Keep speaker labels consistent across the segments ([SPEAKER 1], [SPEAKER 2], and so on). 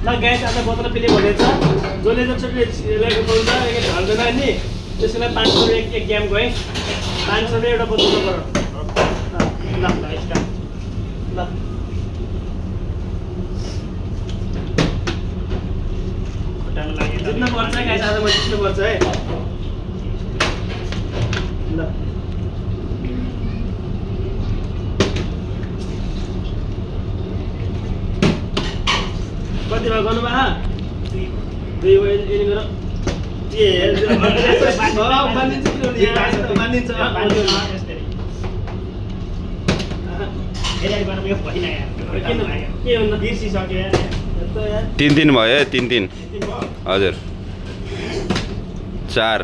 [SPEAKER 1] ल गाइस आज बोतल पिले भनेछ जसले जसले रहेको बोल्छ एक ढल्दैन नि त्यसैले 500 रुपैयाँ एक गेम गए 500 रुपैयाँ एउटा बोतल गर ल ल स्टार्ट ल
[SPEAKER 2] खुट्टामा लाग्यो
[SPEAKER 1] जित्नु पर्छ गाइस आज म जित्नु पर्छ है ल कतिमा गर्नु भा 2 यति गर मानिन्छ किनभने यहाँ मानिन्छ के भन्नु
[SPEAKER 2] बिर्सिसक्यो यार
[SPEAKER 3] 3-3 भयो 3-3 हजुर 4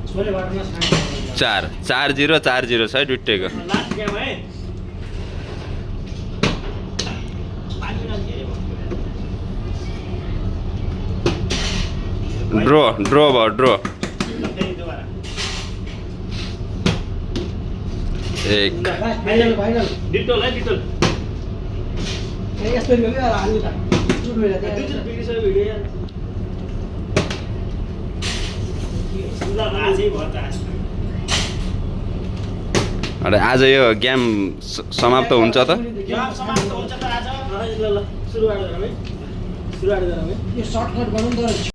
[SPEAKER 2] छोले भटमा
[SPEAKER 3] 4-0 4-0 छ दुईटैको
[SPEAKER 1] लास्ट गेम है
[SPEAKER 3] ड्रो भयो ड्रो एक
[SPEAKER 2] फाइनल
[SPEAKER 1] डिटोल है डिटोल
[SPEAKER 2] यस्तो भयो यार हामी त सुट भइरा
[SPEAKER 1] दुईजना बिग्रिसक्यो भिडियो यार ल
[SPEAKER 2] आजै भयो त आज
[SPEAKER 3] अरे आज यो गेम समाप्त हुन्छ त
[SPEAKER 2] गेम समाप्त हुन्छ त आज
[SPEAKER 1] ल ल सुरुवात गरौँ है
[SPEAKER 2] यो सर्टकट गरौँ त